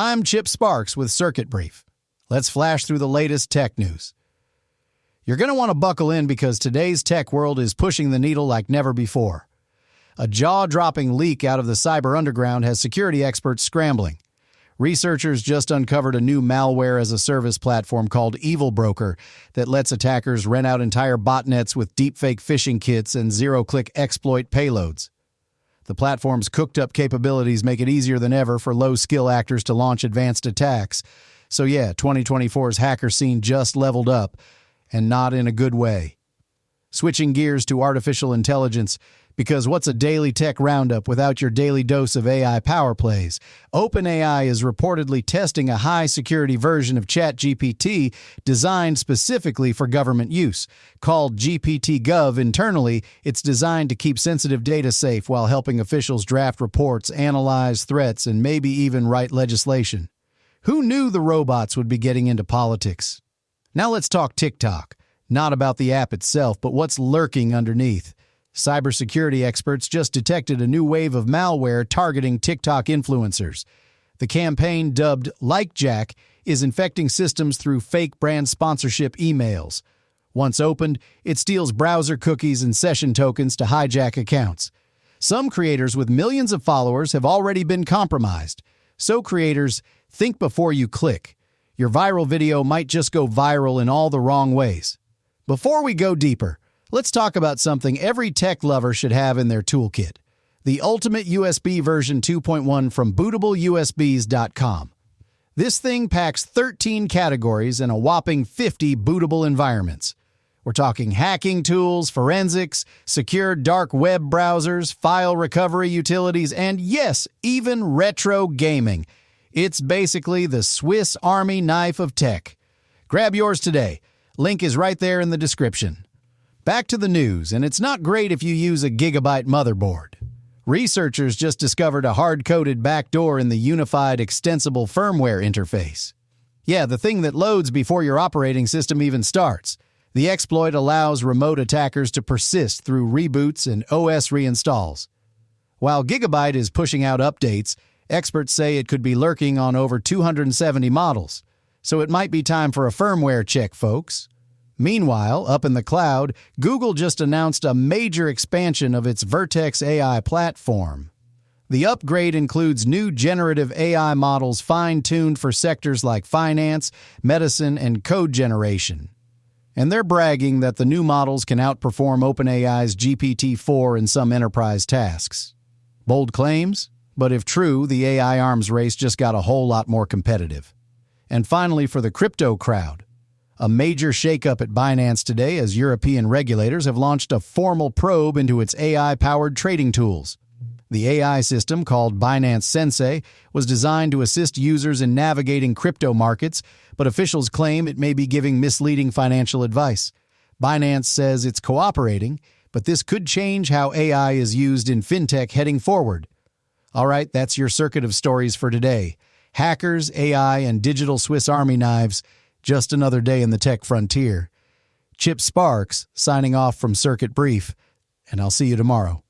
I'm Chip Sparks with Circuit Brief. Let's flash through the latest tech news. You're going to want to buckle in because today's tech world is pushing the needle like never before. A jaw-dropping leak out of the cyber underground has security experts scrambling. Researchers just uncovered a new malware-as-a-service platform called EvilBroker that lets attackers rent out entire botnets with deepfake phishing kits and zero-click exploit payloads. The platform's cooked-up capabilities make it easier than ever for low-skill actors to launch advanced attacks. So yeah, 2024's hacker scene just leveled up, and not in a good way. Switching gears to artificial intelligence, because what's a daily tech roundup without your daily dose of AI power plays? OpenAI is reportedly testing a high-security version of ChatGPT designed specifically for government use. Called GPT-Gov internally, it's designed to keep sensitive data safe while helping officials draft reports, analyze threats, and maybe even write legislation. Who knew the robots would be getting into politics? Now let's talk TikTok. Not about the app itself, but what's lurking underneath. Cybersecurity experts just detected a new wave of malware targeting TikTok influencers. The campaign, dubbed Like Jack, is infecting systems through fake brand sponsorship emails. Once opened, it steals browser cookies and session tokens to hijack accounts. Some creators with millions of followers have already been compromised. So creators, think before you click. Your viral video might just go viral in all the wrong ways. Before we go deeper, let's talk about something every tech lover should have in their toolkit: the Ultimate USB version 2.1 from bootableusbs.com. This thing packs 13 categories and a whopping 50 bootable environments. We're talking hacking tools, forensics, secure dark web browsers, file recovery utilities, and yes, even retro gaming. It's basically the Swiss Army knife of tech. Grab yours today. Link is right there in the description. Back to the news, and it's not great if you use a gigabyte motherboard. Researchers just discovered a hard-coded backdoor in the unified extensible firmware interface. Yeah, the thing that loads before your operating system even starts. The exploit allows remote attackers to persist through reboots and OS reinstalls. While Gigabyte is pushing out updates, experts say it could be lurking on over 270 models. So it might be time for a firmware check, folks. Meanwhile, up in the cloud, Google just announced a major expansion of its Vertex AI platform. The upgrade includes new generative AI models fine-tuned for sectors like finance, medicine, and code generation. And they're bragging that the new models can outperform OpenAI's GPT-4 in some enterprise tasks. Bold claims, but if true, the AI arms race just got a whole lot more competitive. And finally, for the crypto crowd, a major shakeup at Binance today as European regulators have launched a formal probe into its AI-powered trading tools. The AI system, called Binance Sensei, was designed to assist users in navigating crypto markets, but officials claim it may be giving misleading financial advice. Binance says it's cooperating, but this could change how AI is used in fintech heading forward. All right, that's your circuit of stories for today. Hackers, AI, and digital Swiss Army knives. Just another day in the tech frontier. Chip Sparks, signing off from Circuit Brief, and I'll see you tomorrow.